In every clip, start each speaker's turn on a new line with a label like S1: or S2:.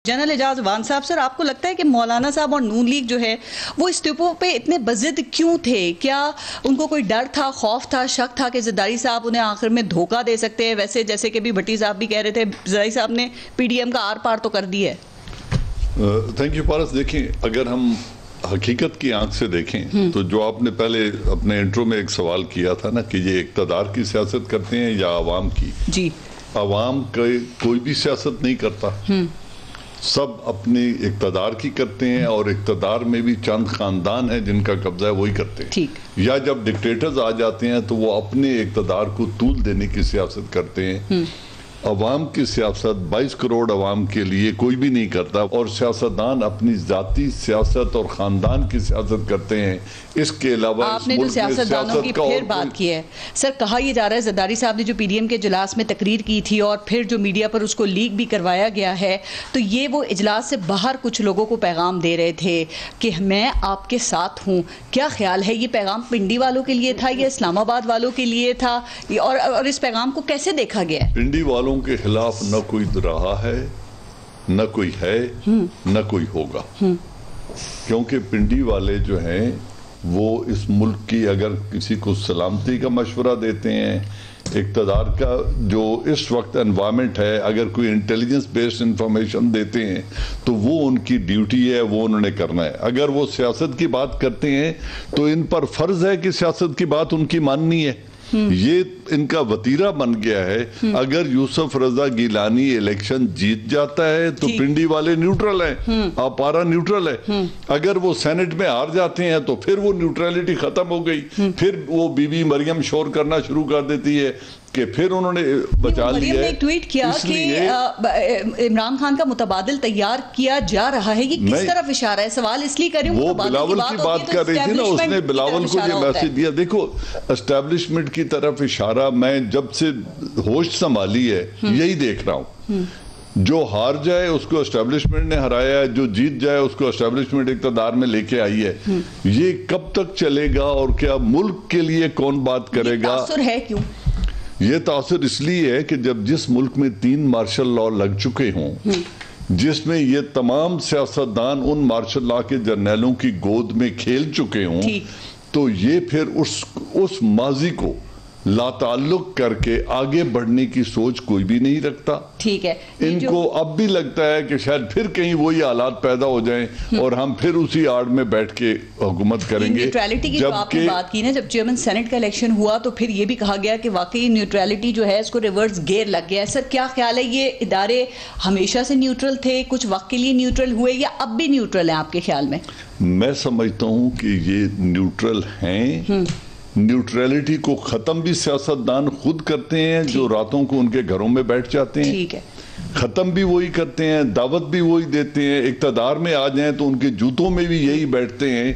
S1: General Ejaz वान साहब, sir आपको लगता है कि मौलाना साहब और नून लीग जो है वो इस्तीफों पे इतने बज़िद क्यों थे? क्या उनको कोई डर था, खौफ था, शक था कि ज़रदारी साहब उन्हें आखिर में धोखा दे सकते हैं? वैसे जैसे कि भी भट्टी साहब भी कह रहे थे, ज़रदारी साहब ने पीडीएम का आर पार तो कर दी है।
S2: थैंक यू पारस। देखें, अगर हम हकीकत की आंख से देखें तो जो आपने पहले अपने इंट्रो में एक सवाल किया था ना कि ये इक़्तिदार की सियासत करते हैं या आवाम की, जी आवाम कोई भी सियासत नहीं करता, सब अपने इक़्तिदार की करते हैं और इक़्तिदार में भी चंद खानदान है जिनका कब्जा है वही करते हैं। ठीक। या जब डिक्टेटर्स आ जाते हैं तो वो अपने इक़्तिदार को तूल देने की सियासत करते हैं। अवाम की सियासत 22 करोड़ अवाम के लिए कोई भी नहीं करता और सियासतदान अपनी जाती सियासत और खानदान की सियासत करते हैं। इसके अलावा
S1: आपने जो सियासतदानों की फिर बात की है सर, कहा यह जा रहा है ज़रदारी साहब ने जो पीडीएम के इजलास में तकरीर की थी और फिर जो मीडिया पर उसको लीक भी करवाया गया है, तो ये वो इजलास से बाहर कुछ लोगों को पैगाम दे रहे थे कि मैं आपके साथ हूँ। क्या ख्याल है, ये पैगाम पिंडी वालों के लिए था या इस्लामाबाद वालों के लिए था, और इस पैगाम को कैसे देखा गया?
S2: पिंडी वालों के खिलाफ न कोई रहा है, न कोई है, न कोई होगा, क्योंकि पिंडी वाले जो हैं वो इस मुल्क की अगर किसी को सलामती का मशवरा देते हैं, इक़्तिदार का जो इस वक्त एनवायरनमेंट है, अगर कोई इंटेलिजेंस बेस्ड इंफॉर्मेशन देते हैं तो वो उनकी ड्यूटी है, वो उन्होंने करना है। अगर वो सियासत की बात करते हैं तो इन पर फर्ज है कि सियासत की बात उनकी माननी है। ये इनका वतीरा बन गया है। अगर यूसुफ रजा गिलानी इलेक्शन जीत जाता है तो पिंडी वाले न्यूट्रल हैं, आपारा न्यूट्रल है। अगर वो सेनेट में हार जाते हैं तो फिर वो न्यूट्रलिटी खत्म हो गई, फिर वो बीबी मरियम शोर करना शुरू कर देती है कि फिर उन्होंने बचा लिया है।
S1: एक ट्वीट किया कि इमरान खान का मुतबादिल तैयार किया जा रहा है, ये किस तरफ इशारा है? सवाल इसलिए कर रही हूं,
S2: वो बिलावल की बात कर रही थी ना, उसने बिलावल को ये मैसेज दिया। देखो, एस्टेब्लिशमेंट की तरफ इशारा मैं जब से होश संभाली है यही देख रहा हूं। जो हार जाए उसको एस्टेब्लिशमेंट ने हराया है, जो जीत जाए उसको एस्टेब्लिशमेंट इक़्तिदार में लेके आई है। ये कब तक चलेगा और क्या मुल्क के लिए कौन बात करेगा?
S1: तासुर है क्यों?
S2: ये तासुर इसलिए है कि जब जिस मुल्क में 3 मार्शल लॉ लग चुके हों, जिसमें ये तमाम सियासतदान उन मार्शल लॉ के जर्नैलों की गोद में खेल चुके हों, तो ये फिर उस माजी को लाताल्लुक करके आगे बढ़ने की सोच कोई भी नहीं रखता। ठीक है, इनको अब भी लगता है कि शायद फिर कहीं वही हालात पैदा हो जाएं और हम फिर उसी आड़ में बैठ के हुकूमत करेंगे।
S1: न्यूट्रलिटी की जो आपने बात की ना, जब चेयरमैन सेनेट का इलेक्शन हुआ तो फिर ये भी कहा गया कि वाकई न्यूट्रलिटी जो है इसको रिवर्स गियर लग गया है। सर क्या ख्याल है, ये इदारे हमेशा से न्यूट्रल थे, कुछ वक्त के लिए न्यूट्रल हुए या अब भी न्यूट्रल है आपके ख्याल में?
S2: मैं समझता हूँ कि ये न्यूट्रल हैं। न्यूट्रलिटी को खत्म भी सियासतदान खुद करते हैं, जो रातों को उनके घरों में बैठ जाते हैं। ठीक है, खत्म भी वही करते हैं, दावत भी वही देते हैं। इक़्तिदार में आ जाएं तो उनके जूतों में भी यही बैठते हैं।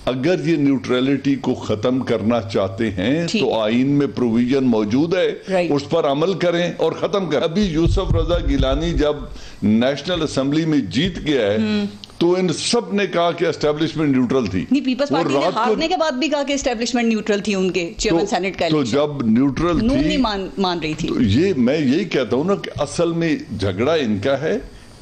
S2: अगर ये न्यूट्रलिटी को खत्म करना चाहते हैं तो आईन में प्रोविजन मौजूद है, उस पर अमल करें और खत्म करें। अभी यूसुफ रजा गिलानी जब नेशनल असेंबली में जीत गया है तो इन सब ने कहा कि एस्टेब्लिशमेंट न्यूट्रल थी।
S1: नहीं, पीपल्स पार्टी ने हारने के बाद भी कहा कि एस्टेब्लिशमेंट न्यूट्रल थी उनके चेयरमैन सेनेट का इलेक्शन।
S2: तो जब न्यूट्रल थी,
S1: नहीं मान रही थी।
S2: तो ये मैं यही कहता हूं ना कि असल में झगड़ा इनका है,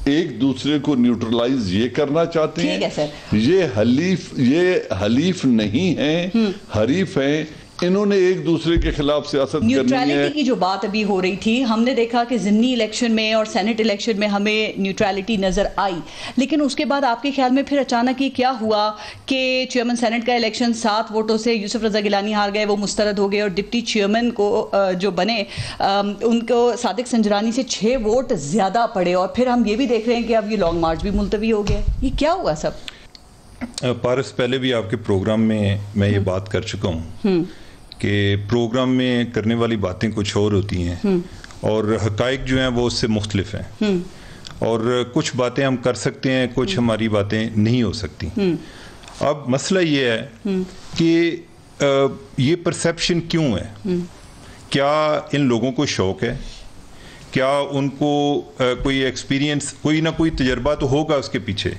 S2: एक दूसरे को न्यूट्रलाइज ये करना चाहते हैं।
S1: ठीक है सर,
S2: ये हलीफ नहीं है, हरीफ हैं। इन्होंने एक दूसरे के खिलाफ सियासत करनी है।
S1: न्यूट्रलिटी की जो बात अभी हो रही थी, हमने देखा कि ज़िमनी इलेक्शन में और सेनेट इलेक्शन में हमें न्यूट्रलिटी नज़र आई, लेकिन उसके बाद आपके ख्याल में फिर अचानक ये क्या हुआ कि चेयरमैन सेनेट का इलेक्शन 7 वोटों से यूसुफ रजा गिलानी हार गए, वो मुस्तरद हो गए और डिप्टी चेयरमैन को जो बने उनको सादिक संजरानी से 6 वोट ज़्यादा पड़े, और फिर हम ये भी देख रहे हैं कि अब ये लॉन्ग मार्च भी मुलतवी हो गया। ये क्या हुआ सब?
S3: पारस, पहले भी आपके प्रोग्राम में मैं ये बात कर चुका हूँ कि प्रोग्राम में करने वाली बातें कुछ और होती हैं और हकाइक जो हैं वो उससे मुख्तलिफ हैं, और कुछ बातें हम कर सकते हैं, कुछ हमारी बातें नहीं हो सकती। अब मसला ये है कि ये परसेप्शन क्यों है? क्या इन लोगों को शौक है? क्या उनको कोई एक्सपीरियंस, कोई ना कोई तजर्बा तो होगा उसके पीछे,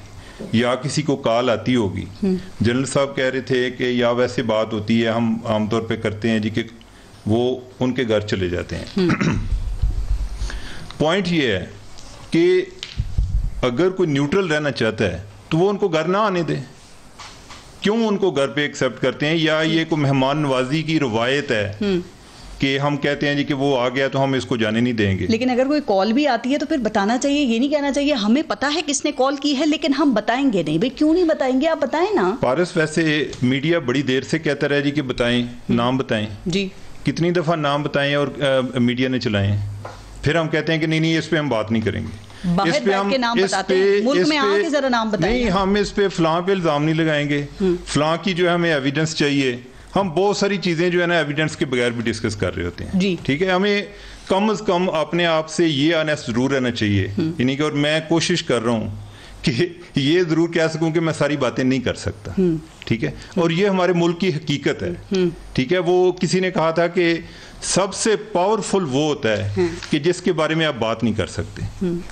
S3: या किसी को कॉल आती होगी? जनरल साहब कह रहे थे कि या वैसे बात होती है, हम आमतौर पे करते हैं जी कि वो उनके घर चले जाते हैं। पॉइंट ये है कि अगर कोई न्यूट्रल रहना चाहता है तो वो उनको घर ना आने दे। क्यों उनको घर पे एक्सेप्ट करते हैं? या ये कोई मेहमान नवाजी की रवायत है कि हम कहते हैं जी कि वो आ गया तो हम इसको जाने नहीं देंगे।
S1: लेकिन अगर कोई कॉल भी आती है तो फिर बताना चाहिए, ये नहीं कहना चाहिए हमें पता है किसने कॉल की है लेकिन हम बताएंगे नहीं। भाई क्यों नहीं बताएंगे, आप बताएं ना।
S3: पारस, वैसे मीडिया बड़ी देर से कहता रहा जी कि बताएं, नाम बताएं
S1: जी।
S3: कितनी दफ़ा नाम बताएं और मीडिया ने चलाएं, फिर हम कहते हैं कि नहीं इस पे हम बात नहीं करेंगे।
S1: बाहर बैठ के नाम बताते हैं, मुल्क में आके जरा नाम बताएं।
S3: नहीं, हम इस पे फलां पे इल्जाम नहीं लगाएंगे, फलां की जो है हमें एविडेंस चाहिए। हम बहुत सारी चीजें जो है ना एविडेंस के बगैर भी डिस्कस कर रहे होते हैं, ठीक है। हमें कम से कम अपने आप से ये ऑनेस्ट जरूर रहना चाहिए, यानी कि और मैं कोशिश कर रहा हूँ कि ये जरूर कह सकूं कि मैं सारी बातें नहीं कर सकता, ठीक है। और ये हमारे मुल्क की हकीकत है, ठीक है। वो किसी ने कहा था कि सबसे पावरफुल वो होता है कि जिसके बारे में आप बात नहीं कर सकते,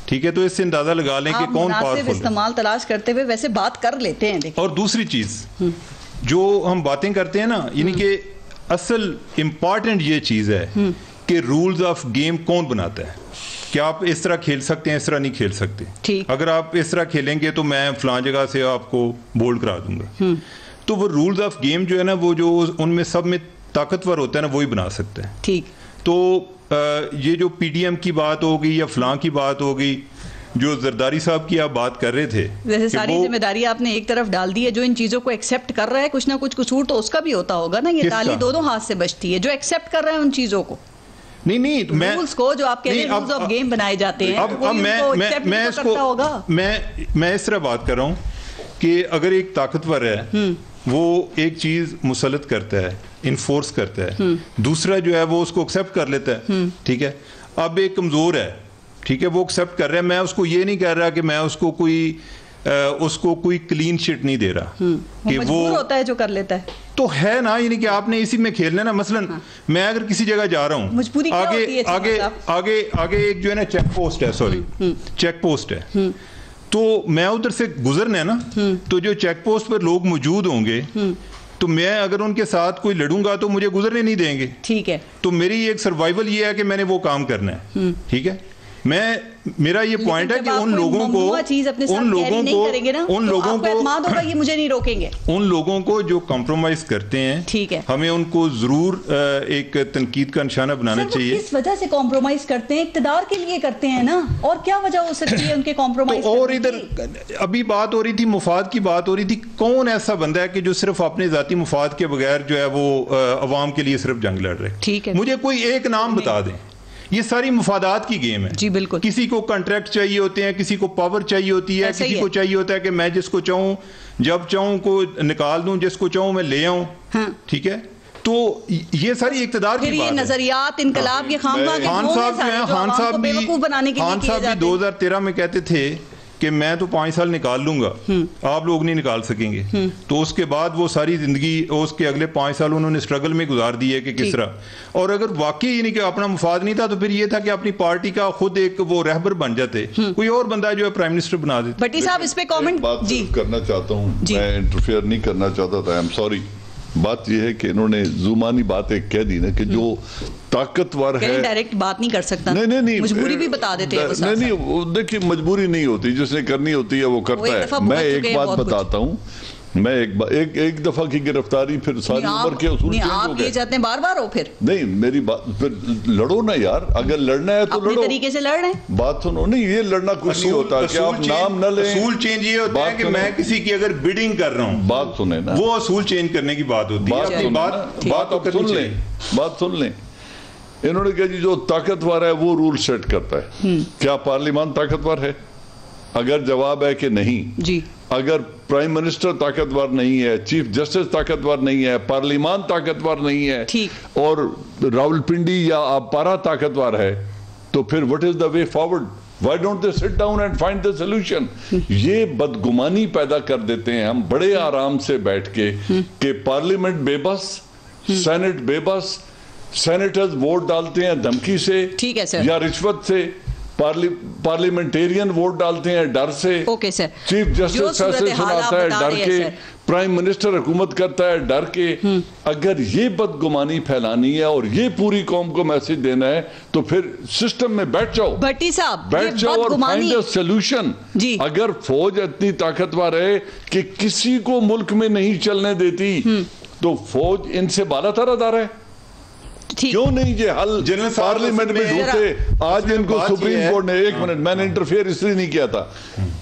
S3: ठीक है। तो इससे अंदाजा लगा लें कि कौन पावरफुल
S1: इस्तेमाल तलाश करते हुए वैसे बात कर लेते हैं।
S3: और दूसरी चीज जो हम बातें करते हैं ना, यानी कि असल इंपॉर्टेंट ये चीज है कि रूल्स ऑफ गेम कौन बनाता है। क्या आप इस तरह खेल सकते हैं, इस तरह नहीं खेल सकते। अगर आप इस तरह खेलेंगे तो मैं फलां जगह से आपको बोल्ड करा दूंगा। तो वो रूल्स ऑफ गेम जो है ना, वो जो उनमें सब में ताकतवर होता है ना, वो ही बना सकता है।
S1: ठीक।
S3: तो ये जो पीडीएम की बात होगी या फलां की बात होगी, जो जरदारी साहब की आप बात कर रहे थे,
S1: वैसे सारी जिम्मेदारी आपने एक तरफ डाल दी है। जो इन चीजों को एक्सेप्ट कर रहा है, कुछ ना कुछ कसूर तो उसका भी होता होगा ना। ये ताली दोनों हाथ से बचती है। जो एक्सेप्ट कर रहा है उन चीजों को,
S3: नहीं मैं
S1: रूल्स को जो आप कह रहे हैं रूल्स ऑफ गेम बनाए जाते हैं,
S3: मैं इस तरह बात कर रहा हूँ कि अगर एक ताकतवर है वो एक चीज मुसलत करता है, इन्फोर्स करता है, दूसरा जो है वो उसको एक्सेप्ट कर लेता है, ठीक है। अब एक कमजोर है, ठीक है, वो एक्सेप्ट कर रहा है। मैं उसको ये नहीं कह रहा कि मैं उसको कोई क्लीन शिट नहीं दे रहा कि वो
S1: होता है जो कर लेता है
S3: तो है ना, यानी कि आपने इसी में खेलना ना। मसलन मैं अगर किसी जगह जा रहा हूँ,
S1: मजबूरी क्या होती है?
S3: आगे एक जो है ना चेक पोस्ट है, सॉरी चेक पोस्ट है, तो मैं उधर से गुजरना है ना, तो जो चेक पोस्ट पर लोग मौजूद होंगे तो मैं अगर उनके साथ कोई लड़ूंगा तो मुझे गुजरने नहीं देंगे,
S1: ठीक है।
S3: तो मेरी एक सर्वाइवल ये है कि मैंने वो काम करना है, ठीक है। मेरा ये पॉइंट है कि उन लोगों
S1: को ये मुझे नहीं रोकेंगे,
S3: उन लोगों को जो कॉम्प्रोमाइज करते हैं,
S1: ठीक है,
S3: हमें उनको जरूर एक तनकीद का निशाना बनाना चाहिए।
S1: किस वजह से कॉम्प्रोमाइज करते हैं? इक्तदार के लिए करते हैं ना, और क्या वजह हो सकती है उनके कॉम्प्रोमाइज?
S3: तो और इधर अभी बात हो रही थी, मुफाद की बात हो रही थी। कौन ऐसा बंदा है कि जो सिर्फ अपने जाती मुफाद के बगैर जो है वो अवाम के लिए सिर्फ जंग लड़ रहे?
S1: ठीक है,
S3: मुझे कोई एक नाम बता दें। ये सारी मुफादात की गेम है।
S1: जी बिल्कुल।
S3: किसी को कॉन्ट्रैक्ट चाहिए होते हैं, किसी को पावर चाहिए होती है, किसी को चाहिए होता है कि मैं जिसको चाहूं जब चाहूं को निकाल दूं, जिसको चाहूं मैं ले आऊं, ठीक है। तो ये सारी इख्तियार की बात है।
S1: नजरियात इनकलाब, ये
S3: खान साहब भी 2013 में कहते थे कि मैं तो 5 साल निकाल लूंगा, आप लोग नहीं निकाल सकेंगे। तो उसके बाद वो सारी जिंदगी, उसके अगले 5 साल उन्होंने स्ट्रगल में गुजार दिए कि किस तरह। और अगर वाकई यानी कि अपना मुफाद नहीं था तो फिर ये था कि अपनी पार्टी का खुद एक वो रहबर बन जाते, कोई और बंदा जो है प्राइम मिनिस्टर बना देते।
S1: भट्टी साहब इस पे कमेंट
S2: जी करना चाहता हूँ, मैं इंटरफेयर नहीं करना चाहता था, आई एम सॉरी। बात यह है कि इन्होंने जुबानी बात एक कह दी ना कि जो ताकतवर है,
S1: डायरेक्ट बात नहीं कर सकता।
S2: नहीं,
S1: मजबूरी भी बता देते हैं।
S2: नहीं, देखिए मजबूरी नहीं होती, जिसने करनी होती है वो करता है। मैं एक बात बताता हूँ, मैं एक दफा की गिरफ्तारी फिर सारी उम्र के उसूल चेंज हो गए।
S1: ये चाहते हैं बार-बार हो? फिर
S2: नहीं, मेरी बात, फिर लड़ो ना यार, अगर लड़ना है तो लड़ो,
S1: तरीके से लड़ रहे हैं।
S2: बात सुनो, नहीं ये लड़ना कुछ नहीं होता कि आप नाम न लें।
S3: असूल चेंज ये होता है कि मैं किसी की अगर बिडिंग कर रहा हूँ,
S2: बात सुने ना,
S3: वो असूल चेंज करने की बात होती है।
S2: बात सुन लें। इन्होंने कहा जी जो ताकतवर है वो रूल सेट करता है। क्या पार्लियामान ताकतवर है? अगर जवाब है कि नहीं
S1: जी,
S2: अगर प्राइम मिनिस्टर ताकतवर नहीं है, चीफ जस्टिस ताकतवर नहीं है, पार्लियामान ताकतवर नहीं है, और रावलपिंडी या अपारा ताकतवर है, तो फिर what is the way forward? Why don't they sit down and find the solution? ये बदगुमानी पैदा कर देते हैं हम बड़े आराम से बैठ के कि पार्लियामेंट बेबस, सेनेट बेबस, सेनेटर्स वोट डालते हैं धमकी से,
S1: ठीक है सर,
S2: या रिश्वत से, पार्लियामेंटेरियन वोट डालते हैं डर से,
S1: ओके सर,
S2: चीफ जस्टिस फैसले सुनाता है डर के, प्राइम मिनिस्टर हुकूमत करता है डर के। अगर ये बदगुमानी फैलानी है और ये पूरी कौम को मैसेज देना है तो फिर सिस्टम में बैठ जाओ,
S1: भट्टी साहब,
S2: बैठ जाओ और फाइंड अ सॉल्यूशन। अगर फौज इतनी ताकतवर है कि किसी को मुल्क में नहीं चलने देती तो फौज इनसे बालातरदार है। क्यों नहीं ये हल पार्लियामेंट में ढूंढते? आज इनको सुप्रीम कोर्ट ने, एक मिनट, मैंने इंटरफेयर इसलिए नहीं किया था,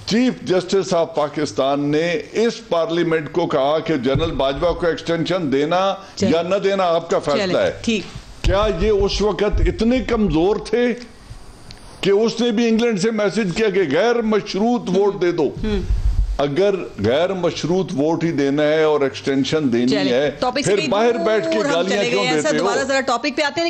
S2: चीफ जस्टिस ऑफ पाकिस्तान ने इस पार्लियामेंट को कहा कि जनरल बाजवा को एक्सटेंशन देना या न देना आपका फैसला है।
S1: ठीक,
S2: क्या ये उस वक्त इतने कमजोर थे कि उसने भी इंग्लैंड से मैसेज किया कि गैर मशरूत वोट दे दो? अगर गैर मशरूत वोट ही देना है और एक्सटेंशन देनी है, फिर बाहर बैठ के गालियां क्यों देते हो?
S1: दोबारा जरा टॉपिक पे आते हैं।